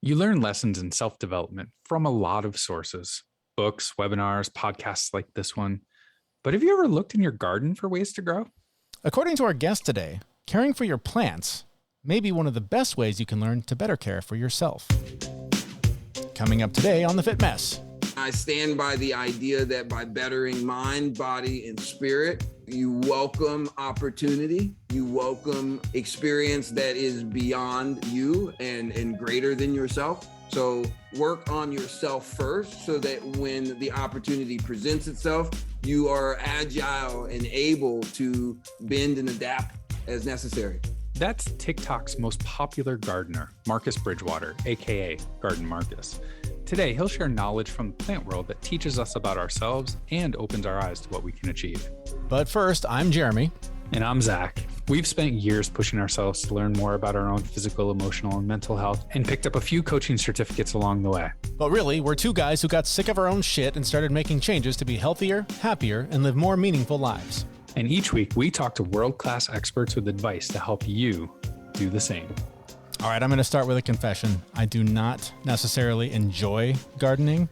You learn lessons in self development from a lot of sources books, webinars, podcasts like this one. But have you ever looked in your garden for ways to grow? According to our guest today, caring for your plants may be one of the best ways you can learn to better care for yourself. Coming up today on The Fit Mess. I stand by the idea that by bettering mind, body, and spirit, you welcome opportunity, you welcome experience that is beyond you and greater than yourself. So work on yourself first so that when the opportunity presents itself, you are agile and able to bend and adapt as necessary. That's TikTok's most popular gardener, Marcus Bridgewater, aka Garden Marcus. Today, he'll share knowledge from the plant world that teaches us about ourselves and opens our eyes to what we can achieve. But first, I'm Jeremy. And I'm Zach. We've spent years pushing ourselves to learn more about our own physical, emotional, and mental health and picked up a few coaching certificates along the way. But really, we're two guys who got sick of our own shit and started making changes to be healthier, happier, and live more meaningful lives. And each week, we talk to world-class experts with advice to help you do the same. All right, I'm going to start with a confession. I do not necessarily enjoy gardening,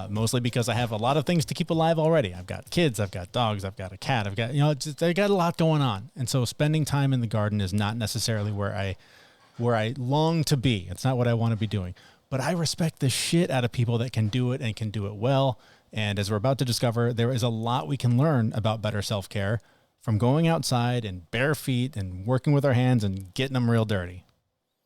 mostly because I have a lot of things to keep alive already. I've got kids, I've got dogs, I've got a cat, I got a lot going on. And so spending time in the garden is not necessarily where I long to be. It's not what I want to be doing. But I respect the shit out of people that can do it and can do it well. And as we're about to discover, there is a lot we can learn about better self-care from going outside and bare feet and working with our hands and getting them real dirty.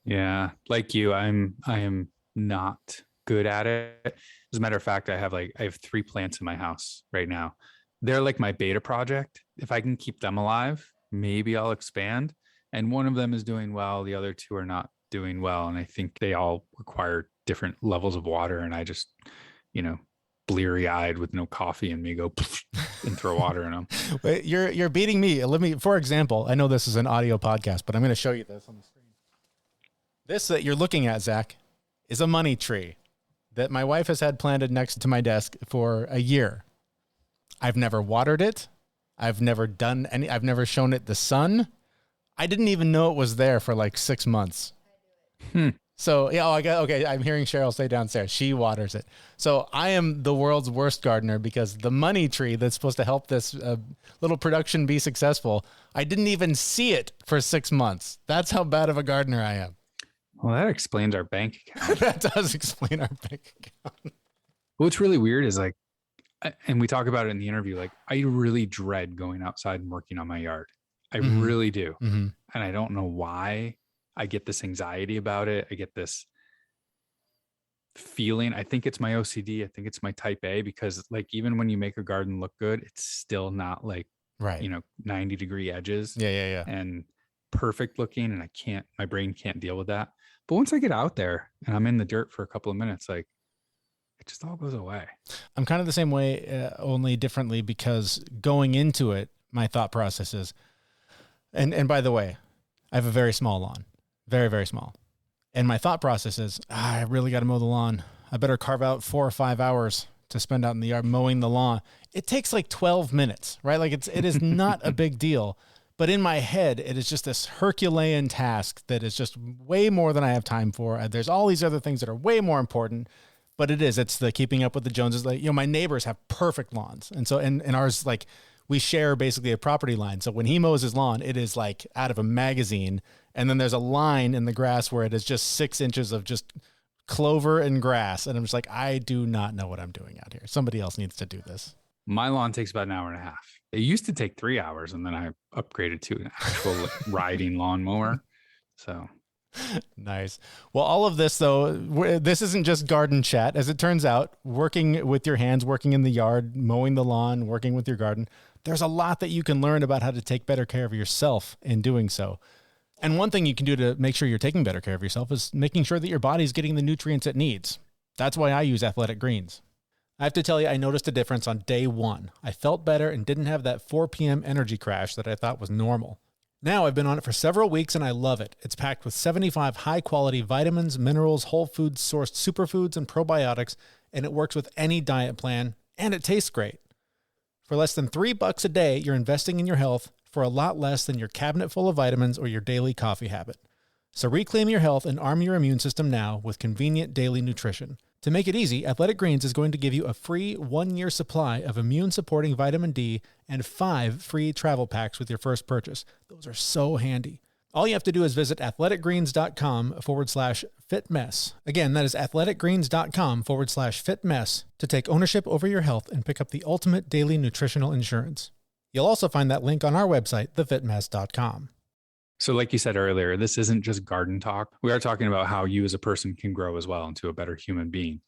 Yeah, like you, I am not good at it. As a matter of fact, I have 3 plants in my house right now. They're like my beta project. If I can keep them alive, maybe I'll expand. And one of them is doing well. The other 2 are not doing well. And I think they all require different levels of water. And I just, bleary eyed with no coffee in me go and throw water in them. Wait, you're beating me. For example, I know this is an audio podcast, but I'm going to show you this on the screen. This that you're looking at, Zach, is a money tree that my wife has had planted next to my desk for a year. I've never watered it. I've never shown it the sun. I didn't even know it was there for like 6 months. So, yeah, okay. I'm hearing Cheryl say downstairs, she waters it. So I am the world's worst gardener because the money tree that's supposed to help this little production be successful, I didn't even see it for 6 months. That's how bad of a gardener I am. Well, that explains our bank account. That does explain our bank account. What's really weird is and we talk about it in the interview, I really dread going outside and working on my yard. I really do. Mm-hmm. And I don't know why. I get this anxiety about it. I get this feeling. I think it's my OCD. I think it's my type A because even when you make a garden look good, it's still not right. 90-degree edges. Yeah. And perfect looking. And my brain can't deal with that. But once I get out there and I'm in the dirt for a couple of minutes, it just all goes away. I'm kind of the same way, only differently because going into it, my thought process is, and by the way, I have a very small lawn, very, very small. And my thought process is, I really got to mow the lawn. I better carve out 4 or 5 hours to spend out in the yard mowing the lawn. It takes 12 minutes, right? It is not a big deal. But in my head, it is just this Herculean task that is just way more than I have time for. There's all these other things that are way more important, but it's the keeping up with the Joneses. My neighbors have perfect lawns. And so, and ours, we share basically a property line. So when he mows his lawn, it is out of a magazine. And then there's a line in the grass where it is just 6 inches of just clover and grass. And I'm just I do not know what I'm doing out here. Somebody else needs to do this. My lawn takes about an hour and a half. It used to take 3 hours, and then I upgraded to an actual riding lawnmower. So nice. Well, all of this, though, this isn't just garden chat. As it turns out, working with your hands, working in the yard, mowing the lawn, working with your garden, there's a lot that you can learn about how to take better care of yourself in doing so. And one thing you can do to make sure you're taking better care of yourself is making sure that your body's getting the nutrients it needs. That's why I use Athletic Greens. I have to tell you, I noticed a difference on day 1. I felt better and didn't have that 4 p.m. energy crash that I thought was normal. Now I've been on it for several weeks and I love it. It's packed with 75 high-quality vitamins, minerals, whole foods sourced superfoods, and probiotics, and it works with any diet plan, and it tastes great. For less than $3 a day, you're investing in your health for a lot less than your cabinet full of vitamins or your daily coffee habit. So reclaim your health and arm your immune system now with convenient daily nutrition. To make it easy, Athletic Greens is going to give you a free 1-year supply of immune-supporting vitamin D and 5 free travel packs with your first purchase. Those are so handy. All you have to do is visit athleticgreens.com/fitmess. Again, that is athleticgreens.com/fitmess to take ownership over your health and pick up the ultimate daily nutritional insurance. You'll also find that link on our website, thefitmess.com. So like you said earlier, this isn't just garden talk. We are talking about how you as a person can grow as well into a better human being.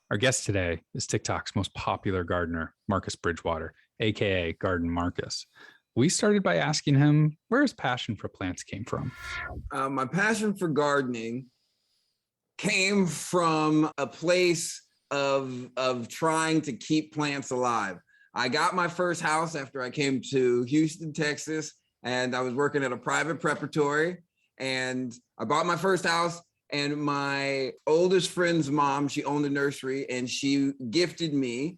Our guest today is TikTok's most popular gardener, Marcus Bridgewater, aka Garden Marcus. We started by asking him where his passion for plants came from. My passion for gardening came from a place of trying to keep plants alive. I got my first house after I came to Houston, Texas, and I was working at a private preparatory, and I bought my first house, and my oldest friend's mom, she owned a nursery, and she gifted me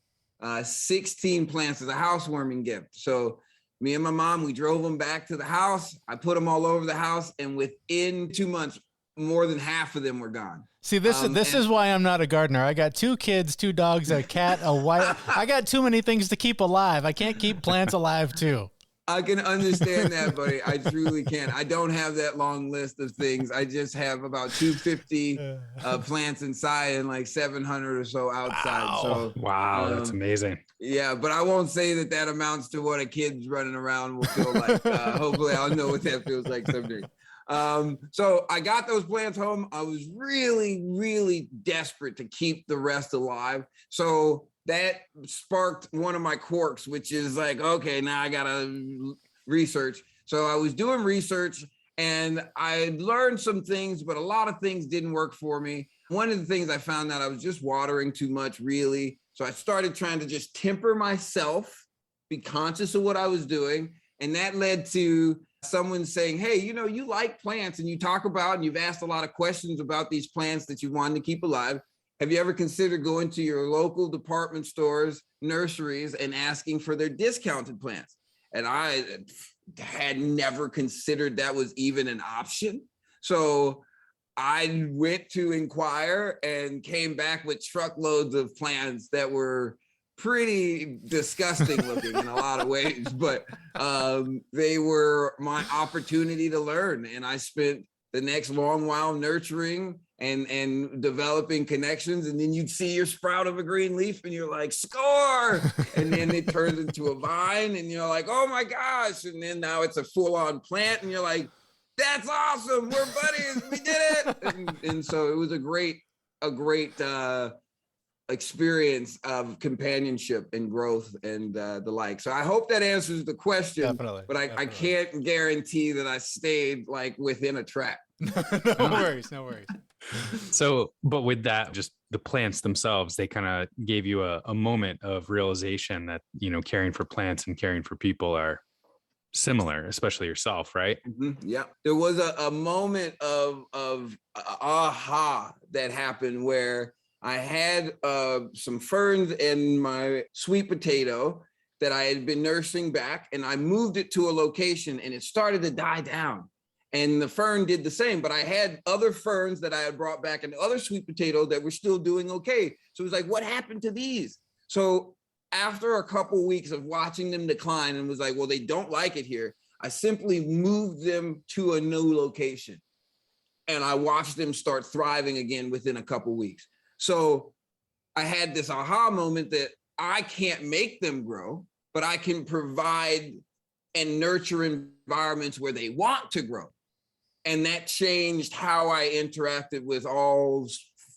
16 plants as a housewarming gift. So me and my mom, we drove them back to the house. I put them all over the house, and within 2 months, more than half of them were gone. See, this is why I'm not a gardener. I got 2 kids, 2 dogs, a cat, a wife. I got too many things to keep alive. I can't keep plants alive too. I can understand that, buddy. I truly can. I don't have that long list of things. I just have about 250 plants inside and like 700 or so outside. Wow, that's amazing. Yeah, but I won't say that amounts to what a kid's running around will feel like. Hopefully I'll know what that feels like someday. So I got those plants home. I was really, really desperate to keep the rest alive. So that sparked one of my quirks, which is like, okay, now I gotta research. So I was doing research and I learned some things, but a lot of things didn't work for me. One of the things I found out I was just watering too much, really. So I started trying to just temper myself, be conscious of what I was doing. And that led to someone saying, hey, you like plants and you talk about, and you've asked a lot of questions about these plants that you wanted to keep alive. Have you ever considered going to your local department stores, nurseries, and asking for their discounted plants? And I had never considered that was even an option. So I went to inquire and came back with truckloads of plants that were pretty disgusting looking in a lot of ways, but they were my opportunity to learn. And I spent the next long while nurturing and developing connections, and then you'd see your sprout of a green leaf and you're like, score, and then it turns into a vine and you're like, oh my gosh, and then now it's a full-on plant and you're like, that's awesome, we're buddies, we did it. And so it was a great experience of companionship and growth and the like. So I hope that answers the question. Definitely, but I can't guarantee that I stayed like within a track. No worries. So, but with that, just the plants themselves, they kind of gave you a moment of realization that, caring for plants and caring for people are similar, especially yourself, right? Mm-hmm. Yeah. There was a moment of aha that happened where I had some ferns in my sweet potato that I had been nursing back, and I moved it to a location and it started to die down. And the fern did the same, but I had other ferns that I had brought back and other sweet potatoes that were still doing okay. So it was like, what happened to these? So after a couple weeks of watching them decline and was like, well, they don't like it here, I simply moved them to a new location. And I watched them start thriving again within a couple weeks. So I had this aha moment that I can't make them grow, but I can provide and nurture environments where they want to grow. And that changed how I interacted with all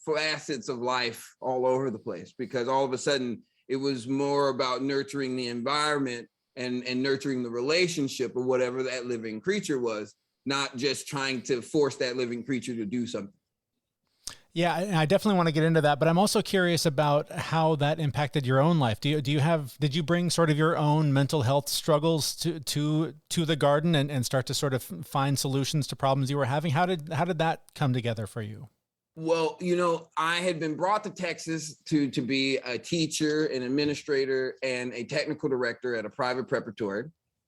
facets of life all over the place, because all of a sudden it was more about nurturing the environment and nurturing the relationship of whatever that living creature was, not just trying to force that living creature to do something. Yeah, I definitely want to get into that, but I'm also curious about how that impacted your own life. Did you bring sort of your own mental health struggles to the garden and start to sort of find solutions to problems you were having? How did that come together for you? Well, I had been brought to Texas to be a teacher, an administrator, and a technical director at a private preparatory.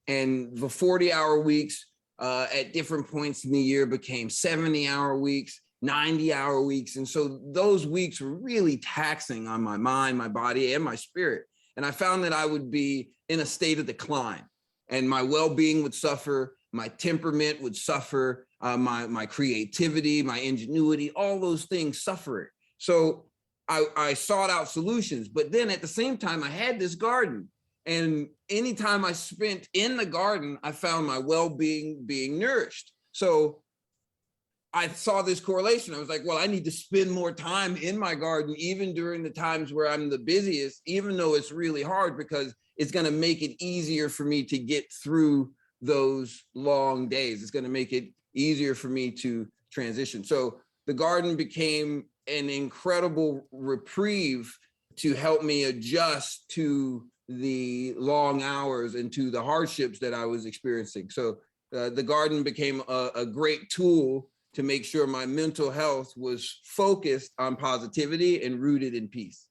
And the 40-hour weeks at different points in the year became 70-hour weeks, 90-hour weeks. And so those weeks were really taxing on my mind, my body, and my spirit. And I found that I would be in a state of decline, and my well-being would suffer, my temperament would suffer, my creativity, my ingenuity, all those things suffering. So I sought out solutions, but then at the same time, I had this garden. And anytime I spent in the garden, I found my well-being being nourished. So I saw this correlation. I was like, well, I need to spend more time in my garden, even during the times where I'm the busiest, even though it's really hard, because it's going to make it easier for me to get through those long days. It's going to make it easier for me to transition. So the garden became an incredible reprieve to help me adjust to the long hours and to the hardships that I was experiencing. So the garden became a great tool to make sure my mental health was focused on positivity and rooted in peace.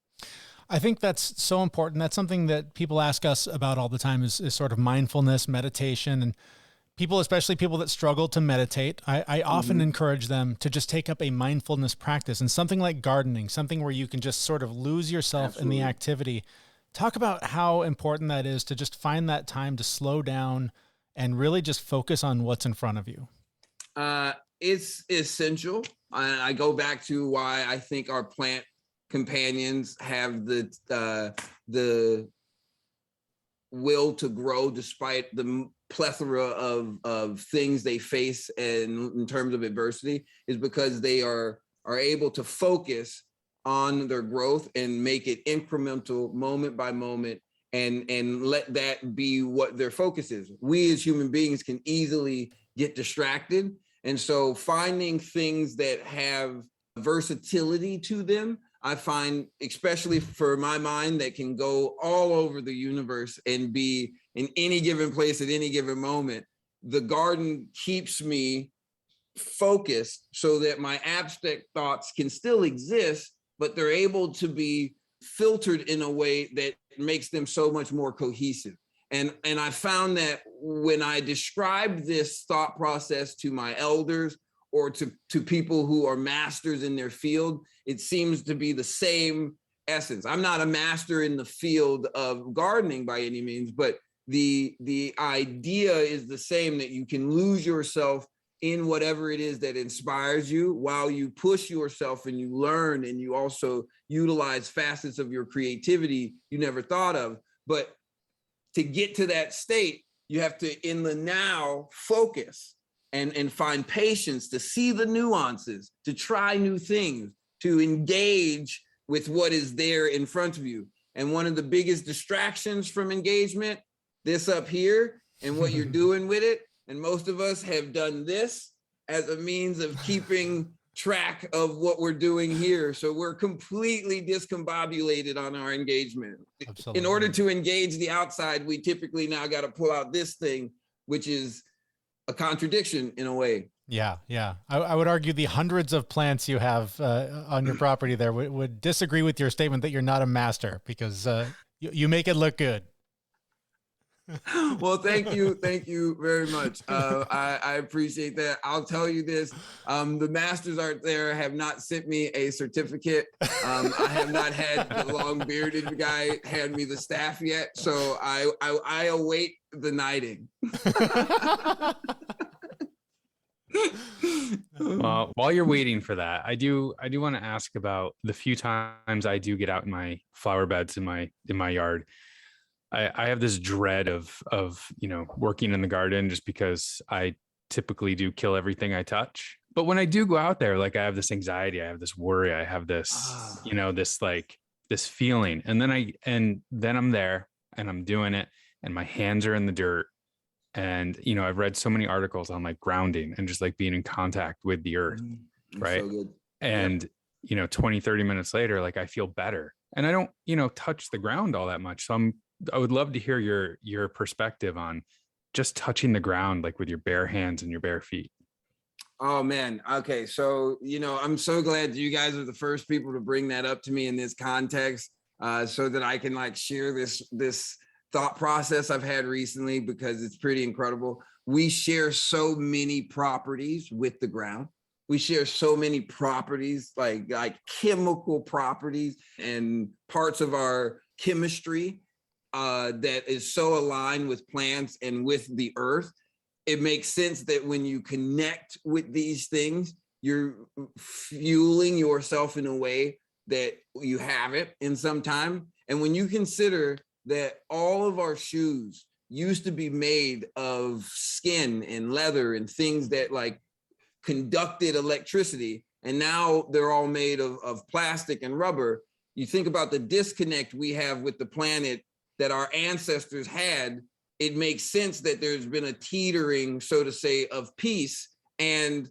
I think that's so important. That's something that people ask us about all the time is sort of mindfulness, meditation, and people, especially people that struggle to meditate. I often encourage them to just take up a mindfulness practice, and something like gardening, something where you can just sort of lose yourself in the activity. Talk about how important that is to just find that time to slow down and really just focus on what's in front of you. It's essential. I go back to why I think our plant companions have the will to grow despite the plethora of things they face and in terms of adversity, is because they are able to focus on their growth and make it incremental, moment by moment, and let that be what their focus is. We as human beings can easily get distracted. And so finding things that have versatility to them, I find, especially for my mind that can go all over the universe and be in any given place at any given moment, the garden keeps me focused so that my abstract thoughts can still exist, but they're able to be filtered in a way that makes them so much more cohesive. And I found that when I describe this thought process to my elders or to people who are masters in their field, it seems to be the same essence. I'm not a master in the field of gardening by any means, but the idea is the same, that you can lose yourself in whatever it is that inspires you while you push yourself and you learn, and you also utilize facets of your creativity you never thought of. But to get to that state, you have to, in the now, focus and find patience to see the nuances, to try new things, to engage with what is there in front of you. And one of the biggest distractions from engagement, this up here and what you're doing with it. And most of us have done this as a means of keeping track of what we're doing here. So we're completely discombobulated on our engagement. Absolutely. In order to engage the outside, we typically now got to pull out this thing, which is a contradiction in a way. Yeah. Yeah. I would argue the hundreds of plants you have on your property there would disagree with your statement that you're not a master, because you make it look good. Well, thank you very much. I appreciate that. I'll tell you this: the masters out there have not sent me a certificate. I have not had the long bearded guy hand me the staff yet, so I await the knighting. Well, while you're waiting for that, I do want to ask about the few times I do get out in my flower beds in my yard. I have this dread of working in the garden, just because I typically do kill everything I touch. But when I do go out there, like, I have this anxiety, I have this worry, I have this, this feeling, and then I'm there and I'm doing it, and my hands are in the dirt. And, I've read so many articles on like grounding and just like being in contact with the earth. Right. So good. And, 20, 30 minutes later, like, I feel better, and I don't, touch the ground all that much. So I would love to hear your perspective on just touching the ground, like with your bare hands and your bare feet. Oh man. Okay. So, I'm so glad you guys are the first people to bring that up to me in this context, so that I can like share this thought process I've had recently, because it's pretty incredible. we share so many properties with the ground. We share so many properties, like chemical properties and parts of our chemistry that is so aligned with plants and with the earth. It makes sense that when you connect with these things, you're fueling yourself in a way that you haven't in some time. And when you consider that all of our shoes used to be made of skin and leather and things that like conducted electricity, and now they're all made of plastic and rubber, you think about the disconnect we have with the planet that our ancestors had. It makes sense that there's been a teetering, so to say, of peace. And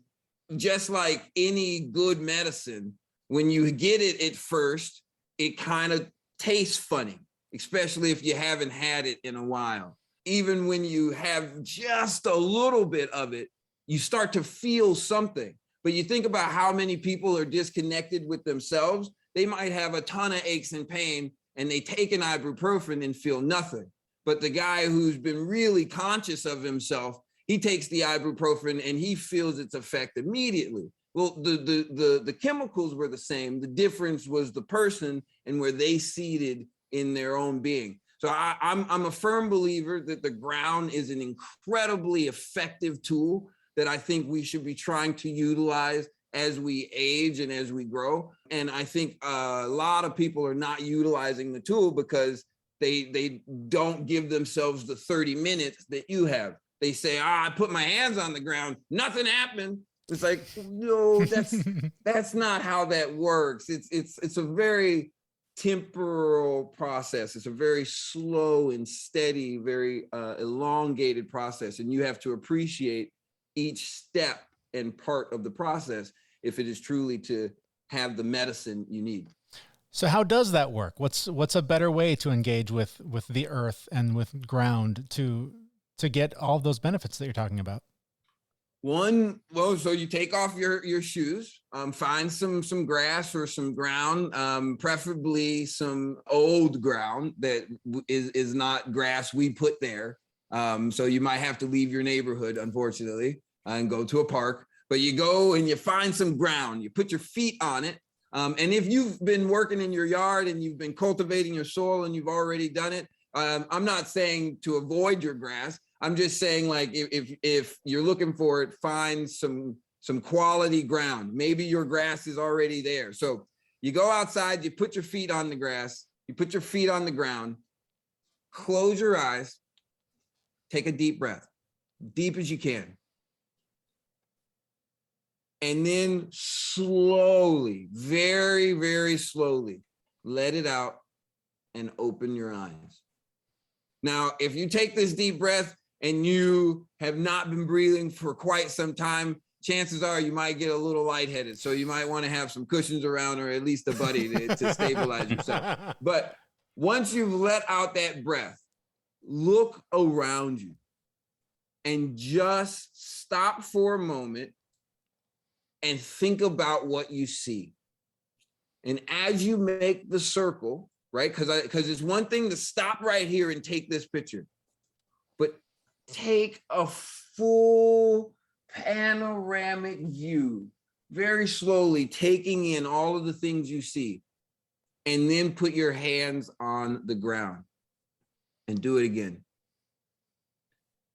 just like any good medicine, when you get it at first, it kind of tastes funny, especially if you haven't had it in a while. Even when you have just a little bit of it, you start to feel something. But you think about how many people are disconnected with themselves. They might have a ton of aches and pain, and they take an ibuprofen and feel nothing. But the guy who's been really conscious of himself, he takes the ibuprofen and he feels its effect immediately. Well, the chemicals were the same. The difference was the person and where they seated in their own being. So I'm a firm believer that the ground is an incredibly effective tool that I think we should be trying to utilize as we age and as we grow. And I think a lot of people are not utilizing the tool because they don't give themselves the 30 minutes that you have. They say, I put my hands on the ground, nothing happened. It's like, no, that's not how that works. It's a very temporal process. It's a very slow and steady, very elongated process. And you have to appreciate each step and part of the process if it is truly to have the medicine you need. So how does that work? What's a better way to engage with the earth and with ground to get all of those benefits that you're talking about? So you take off your shoes, find some grass or some ground, preferably some old ground that is not grass we put there. So you might have to leave your neighborhood, unfortunately, and go to a park. But you go and you find some ground, you put your feet on it. And if you've been working in your yard and you've been cultivating your soil and you've already done it, I'm not saying to avoid your grass. I'm just saying, like, if you're looking for it, find some quality ground. Maybe your grass is already there. So you go outside, you put your feet on the grass, you put your feet on the ground, close your eyes, take a deep breath, deep as you can. And then slowly, very, very slowly, let it out and open your eyes. Now, if you take this deep breath and you have not been breathing for quite some time, chances are you might get a little lightheaded. So you might want to have some cushions around, or at least a buddy to stabilize yourself. But once you've let out that breath, look around you and just stop for a moment and think about what you see. And as you make the circle, right? Because it's one thing to stop right here and take this picture, but take a full panoramic view, very slowly taking in all of the things you see, and then put your hands on the ground and do it again.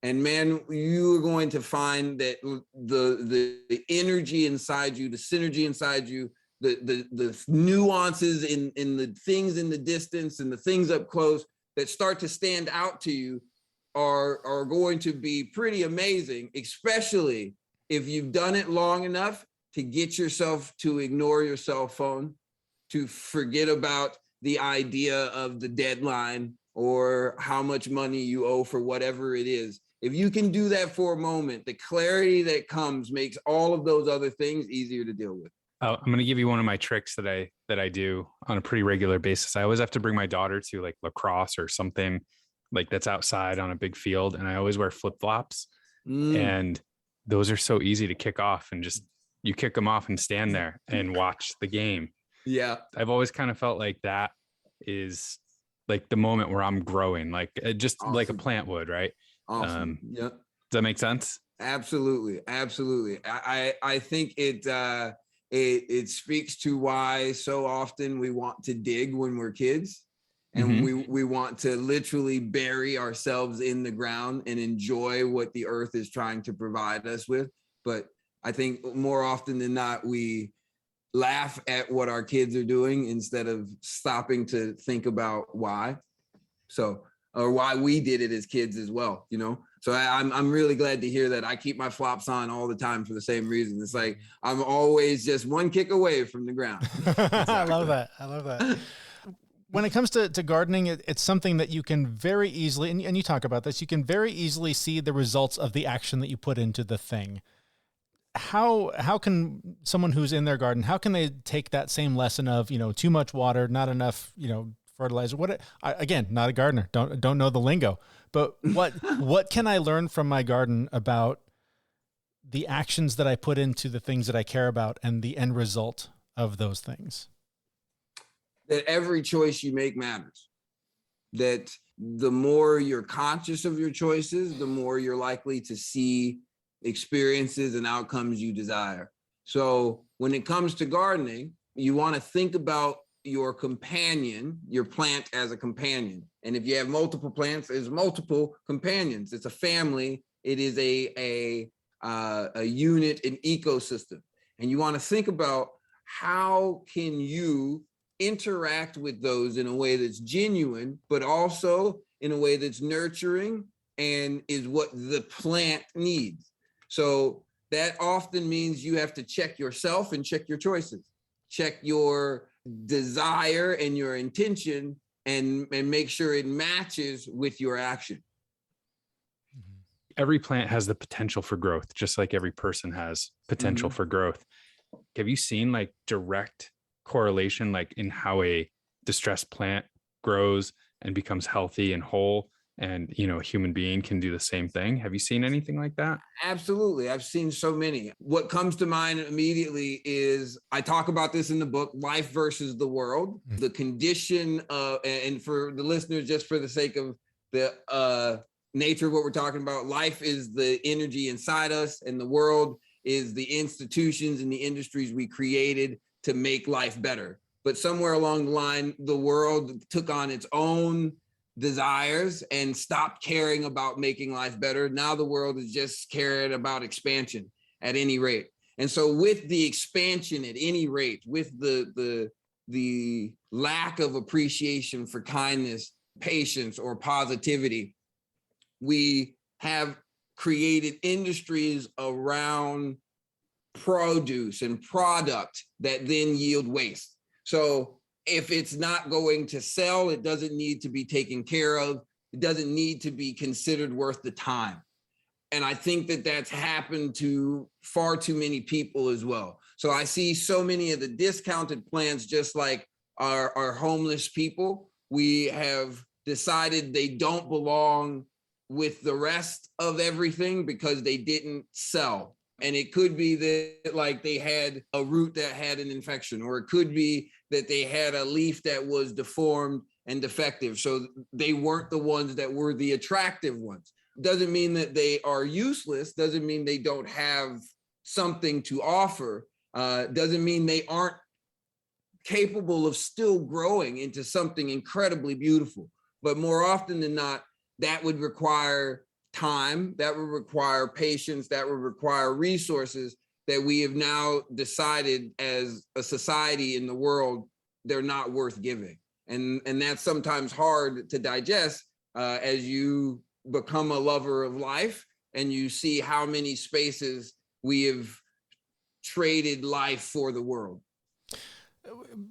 And man, you are going to find that the energy inside you, the synergy inside you, the nuances in the things in the distance and the things up close that start to stand out to you are going to be pretty amazing, especially if you've done it long enough to get yourself to ignore your cell phone, to forget about the idea of the deadline or how much money you owe for whatever it is. If you can do that for a moment, the clarity that comes makes all of those other things easier to deal with. I'm going to give you one of my tricks that I do on a pretty regular basis. I always have to bring my daughter to like lacrosse or something like that's outside on a big field. And I always wear flip-flops. And those are so easy to kick off, and just, you kick them off and stand there and watch the game. Yeah. I've always kind of felt like that is like the moment where I'm growing, like just awesome. Like a plant would, right? Awesome. Yeah. that make sense? Absolutely. Absolutely. I think it speaks to why so often we want to dig when we're kids, and we want to literally bury ourselves in the ground and enjoy what the earth is trying to provide us with. But I think more often than not, we laugh at what our kids are doing instead of stopping to think about why. So, or why we did it as kids as well, you know? So I'm really glad to hear that. I keep my flops on all the time for the same reason. It's like, I'm always just one kick away from the ground. Exactly. I love that. I love that. When it comes to gardening, it's something that you can very easily, and you talk about this, you can very easily see the results of the action that you put into the thing. How can someone who's in their garden, how can they take that same lesson of, too much water, not enough, fertilizer? Again, not a gardener, don't know the lingo, but what can I learn from my garden about the actions that I put into the things that I care about and the end result of those things? That every choice you make matters. That the more you're conscious of your choices, the more you're likely to see experiences and outcomes you desire. So when it comes to gardening, you want to think about your companion, your plant as a companion. And if you have multiple plants, there's multiple companions. It's a family. It is a unit, an ecosystem. And you want to think about how can you interact with those in a way that's genuine, but also in a way that's nurturing and is what the plant needs. So that often means you have to check yourself and check your choices, check your desire and your intention, and make sure it matches with your action. Every plant has the potential for growth, just like every person has potential for growth. Have you seen like direct correlation, like in how a distressed plant grows and becomes healthy and whole, and a human being can do the same thing? Have you seen anything like that? Absolutely. I've seen so many. What comes to mind immediately is, I talk about this in the book, Life versus the World, the condition of, and for the listeners, just for the sake of the nature of what we're talking about, life is the energy inside us, and the world is the institutions and the industries we created to make life better. But somewhere along the line, the world took on its own desires and stopped caring about making life better. Now the world is just caring about expansion at any rate. And so with the expansion at any rate, with the lack of appreciation for kindness, patience, or positivity, we have created industries around produce and product that then yield waste. So if it's not going to sell, it doesn't need to be taken care of. It doesn't need to be considered worth the time. And I think that that's happened to far too many people as well. So I see so many of the discounted plants, just like our homeless people. We have decided they don't belong with the rest of everything because they didn't sell. And it could be that like they had a root that had an infection, or it could be that they had a leaf that was deformed and defective. So they weren't the ones that were the attractive ones. Doesn't mean that they are useless. Doesn't mean they don't have something to offer. Doesn't mean they aren't capable of still growing into something incredibly beautiful. But more often than not, that would require time, that would require patience, that would require resources that we have now decided as a society in the world, they're not worth giving. And that's sometimes hard to digest as you become a lover of life and you see how many spaces we have traded life for the world.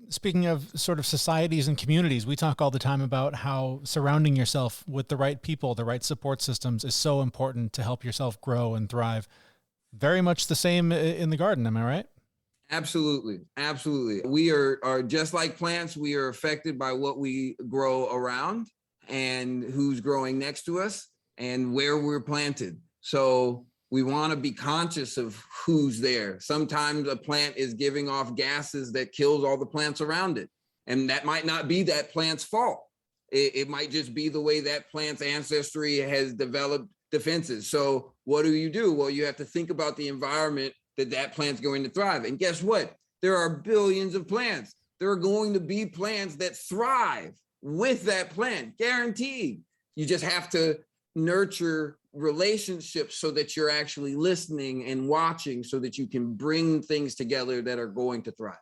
Speaking of sort of societies and communities, we talk all the time about how surrounding yourself with the right people, the right support systems is so important to help yourself grow and thrive. Very much the same in the garden. Am I right? Absolutely. Absolutely. We are just like plants. We are affected by what we grow around and who's growing next to us and where we're planted. So we want to be conscious of who's there. Sometimes a plant is giving off gases that kills all the plants around it. And that might not be that plant's fault. It might just be the way that plant's ancestry has developed defenses. So what do? Well, you have to think about the environment that plant's going to thrive. And guess what? There are billions of plants. There are going to be plants that thrive with that plant, guaranteed. You just have to nurture relationships so that you're actually listening and watching so that you can bring things together that are going to thrive.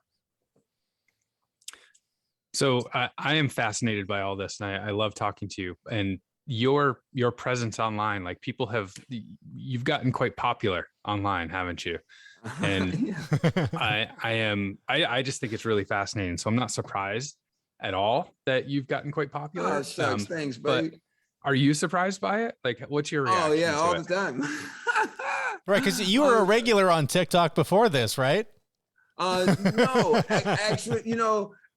So I am fascinated by all this, and I love talking to you and your presence online. Like you've gotten quite popular online, haven't you? And I just think it's really fascinating. So I'm not surprised at all that you've gotten quite popular. Oh, shucks, thanks, buddy. But are you surprised by it? Like, what's your reaction? Oh yeah, all the time. Right, because you were a regular on TikTok before this, right? No, actually,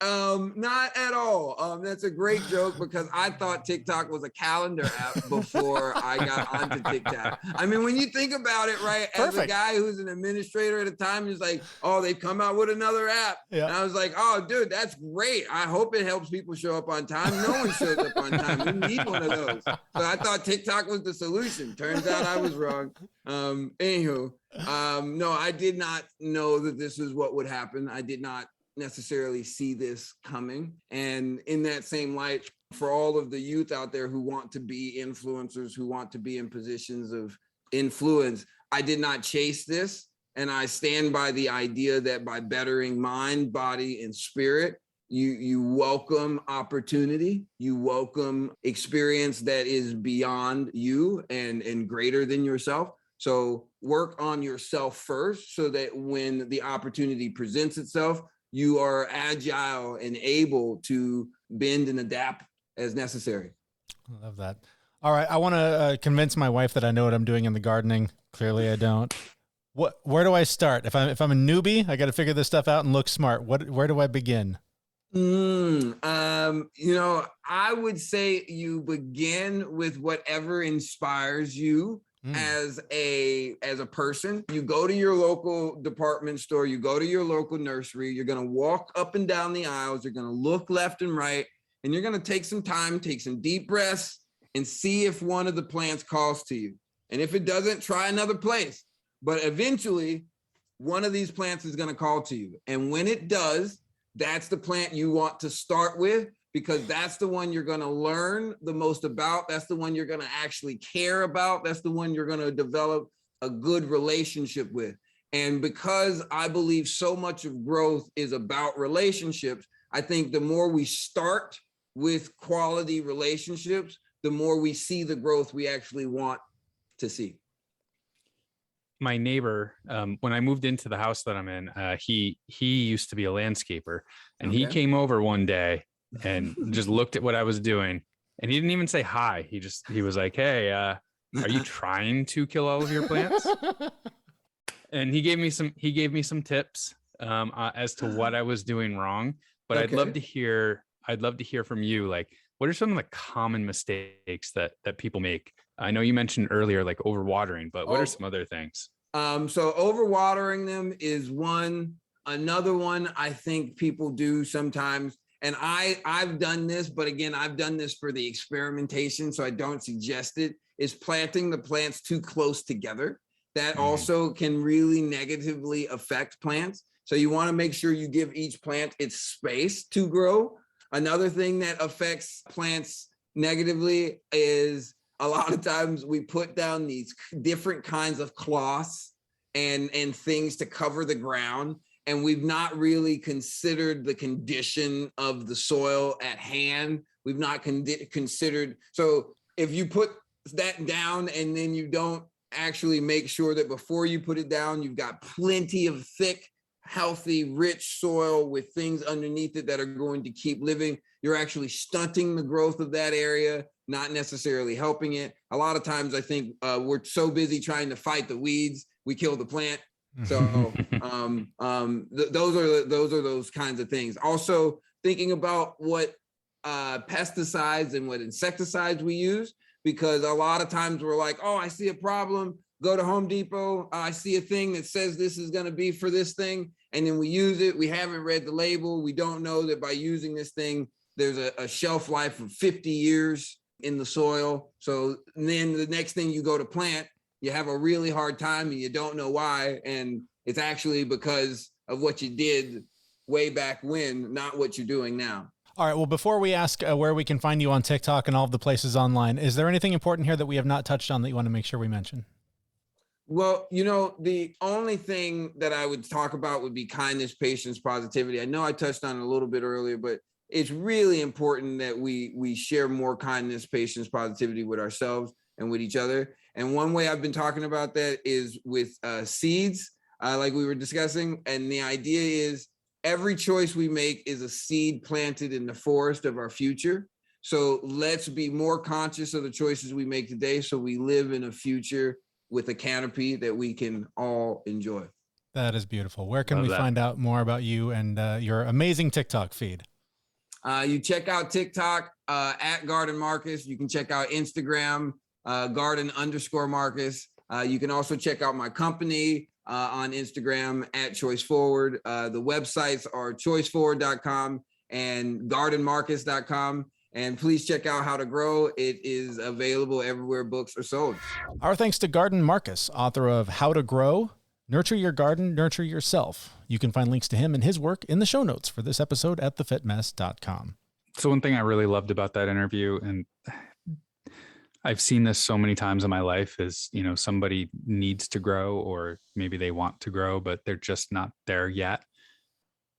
not at all. That's a great joke because I thought TikTok was a calendar app before I got onto TikTok. I mean, when you think about it, right, as a guy who's an administrator at a time, he's like, oh, they've come out with another app. Yeah. And I was like, oh, dude, that's great. I hope it helps people show up on time. No one shows up on time. We need one of those. So I thought TikTok was the solution. Turns out I was wrong. Anywho, no, I did not know that this is what would happen. I did not necessarily see this coming. And in that same light, for all of the youth out there who want to be influencers, who want to be in positions of influence, I did not chase this. And I stand by the idea that by bettering mind, body, and spirit, you welcome opportunity, you welcome experience that is beyond you and greater than yourself. So work on yourself first so that when the opportunity presents itself, you are agile and able to bend and adapt as necessary. I love that. All right. I want to convince my wife that I know what I'm doing in the gardening. Clearly I don't. Where do I start? If I'm a newbie, I got to figure this stuff out and look smart. Where do I begin? I would say you begin with whatever inspires you. As a person, you go to your local department store, you go to your local nursery, you're going to walk up and down the aisles, you're going to look left and right, and you're going to take some time, take some deep breaths, and see if one of the plants calls to you. And if it doesn't, try another place. But eventually, one of these plants is going to call to you. And when it does, that's the plant you want to start with, because that's the one you're going to learn the most about. That's the one you're going to actually care about. That's the one you're going to develop a good relationship with. And because I believe so much of growth is about relationships, I think the more we start with quality relationships, the more we see the growth we actually want to see. My neighbor, when I moved into the house that I'm in, he used to be a landscaper, and he came over one day and just looked at what I was doing, and he didn't even say hi. He was like, hey, are you trying to kill all of your plants? And he gave me some tips as to what I was doing wrong. But I'd love to hear from you, like, what are some of the common mistakes that people make? I know you mentioned earlier, like overwatering, but what are some other things? So overwatering them is one. Another one I think people do sometimes, and I've done this, but again, I've done this for the experimentation, so I don't suggest it, is planting the plants too close together. That also can really negatively affect plants. So you want to make sure you give each plant its space to grow. Another thing that affects plants negatively is a lot of times we put down these different kinds of cloths and things to cover the ground, and we've not really considered the condition of the soil at hand. We've not considered. So if you put that down and then you don't actually make sure that before you put it down, you've got plenty of thick, healthy, rich soil with things underneath it that are going to keep living, you're actually stunting the growth of that area, not necessarily helping it. A lot of times I think we're so busy trying to fight the weeds, we kill the plant. So those are those kinds of things. Also thinking about what pesticides and what insecticides we use, because a lot of times we're like, oh, I see a problem, go to Home Depot, I see a thing that says this is going to be for this thing, and then we use it. We haven't read the label. We don't know that by using this thing, there's a shelf life of 50 years. in the soil. So then the next thing you go to plant, you have a really hard time and you don't know why. And it's actually because of what you did way back when, not what you're doing now. All right. Well, before we ask where we can find you on TikTok and all of the places online, is there anything important here that we have not touched on that you want to make sure we mention? Well, the only thing that I would talk about would be kindness, patience, positivity. I know I touched on it a little bit earlier, but it's really important that we share more kindness, patience, positivity with ourselves and with each other. And one way I've been talking about that is with seeds, like we were discussing. And the idea is every choice we make is a seed planted in the forest of our future. So let's be more conscious of the choices we make today so we live in a future with a canopy that we can all enjoy. That is beautiful. Where can we find out more about you and your amazing TikTok feed? You check out TikTok at Garden Marcus. You can check out Instagram, Garden_Marcus. You can also check out my company on Instagram at Choice Forward. The websites are choiceforward.com and gardenmarcus.com. And please check out How to Grow. It is available everywhere books are sold. Our thanks to Garden Marcus, author of How to Grow, Nurture Your Garden, Nurture Yourself. You can find links to him and his work in the show notes for this episode at thefitmess.com. So one thing I really loved about that interview, and I've seen this so many times in my life, is, somebody needs to grow, or maybe they want to grow, but they're just not there yet.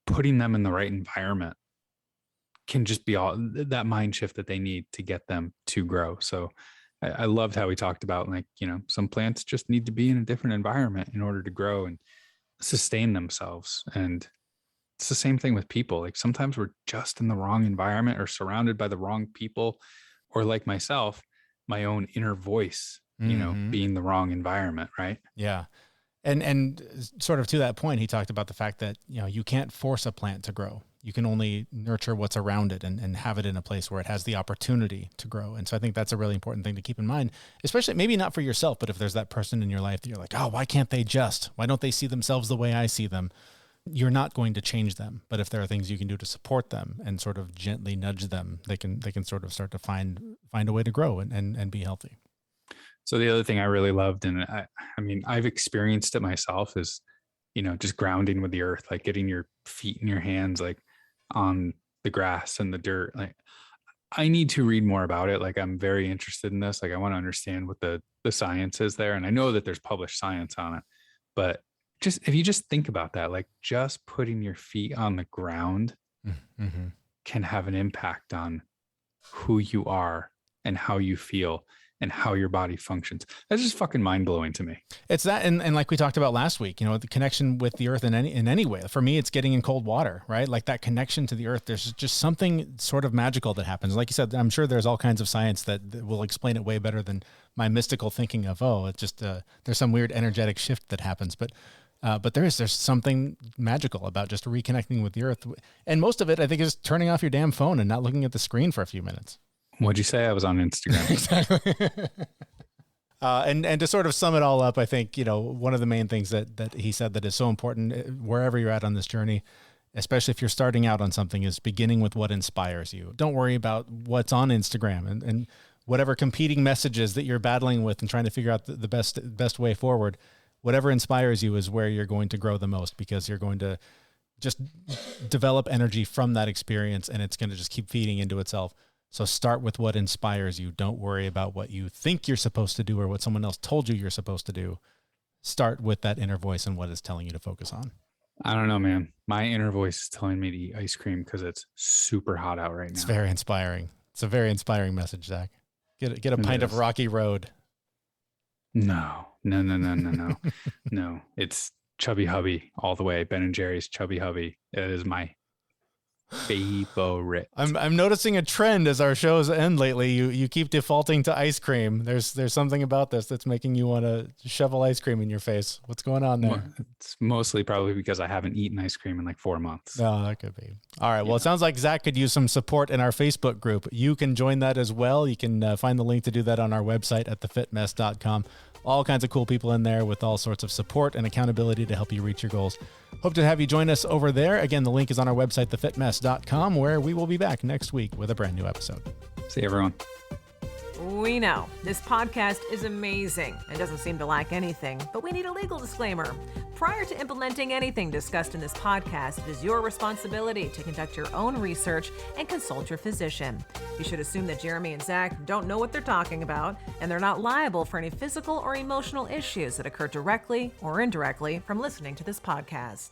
Putting them in the right environment can just be all that mind shift that they need to get them to grow. So I loved how he talked about, some plants just need to be in a different environment in order to grow and sustain themselves. And it's the same thing with people. Like sometimes we're just in the wrong environment or surrounded by the wrong people, or like myself, my own inner voice, being the wrong environment. Right. Yeah. And sort of to that point, he talked about the fact that, you can't force a plant to grow. You can only nurture what's around it and have it in a place where it has the opportunity to grow. And so I think that's a really important thing to keep in mind, especially maybe not for yourself, but if there's that person in your life that you're like, oh, why don't they see themselves the way I see them? You're not going to change them. But if there are things you can do to support them and sort of gently nudge them, they can sort of start to find a way to grow and be healthy. So the other thing I really loved, and I've experienced it myself, is, just grounding with the earth, like getting your feet and your hands like on the grass and the dirt. Like I need to read more about it. Like I'm very interested in this. Like I want to understand what the science is there. And I know that there's published science on it, but if you just think about that, like just putting your feet on the ground can have an impact on who you are and how you feel and how your body functions. That's just fucking mind blowing to me. It's that. And like we talked about last week, the connection with the earth in any way. For me, it's getting in cold water, right? Like that connection to the earth. There's just something sort of magical that happens. Like you said, I'm sure there's all kinds of science that will explain it way better than my mystical thinking of, it's just, there's some weird energetic shift that happens. But there's something magical about just reconnecting with the earth. And most of it, I think, is turning off your damn phone and not looking at the screen for a few minutes. What'd you say? I was on Instagram. Exactly. And to sort of sum it all up, I think, one of the main things that he said that is so important wherever you're at on this journey, especially if you're starting out on something, is beginning with what inspires you. Don't worry about what's on Instagram and whatever competing messages that you're battling with and trying to figure out the best way forward. Whatever inspires you is where you're going to grow the most, because you're going to just develop energy from that experience, and it's going to just keep feeding into itself. So start with what inspires you. Don't worry about what you think you're supposed to do or what someone else told you you're supposed to do. Start with that inner voice and what it's telling you to focus on. I don't know, man. My inner voice is telling me to eat ice cream because it's super hot out right now. It's very inspiring. It's a very inspiring message, Zach. Get a pint of Rocky Road. No. No, it's Chubby Hubby all the way. Ben and Jerry's Chubby Hubby. It is my favorite. I'm noticing a trend as our shows end lately. You keep defaulting to ice cream. There's something about this that's making you want to shovel ice cream in your face. What's going on there? It's mostly probably because I haven't eaten ice cream in like 4 months. Oh, that could be. All right. Well, It sounds like Zach could use some support in our Facebook group. You can join that as well. You can find the link to do that on our website at thefitmess.com. All kinds of cool people in there with all sorts of support and accountability to help you reach your goals. Hope to have you join us over there. Again, the link is on our website, thefitmess.com, where we will be back next week with a brand new episode. See you, everyone. We know this podcast is amazing and doesn't seem to lack anything, but we need a legal disclaimer. Prior to implementing anything discussed in this podcast, it is your responsibility to conduct your own research and consult your physician. You should assume that Jeremy and Zach don't know what they're talking about, and they're not liable for any physical or emotional issues that occur directly or indirectly from listening to this podcast.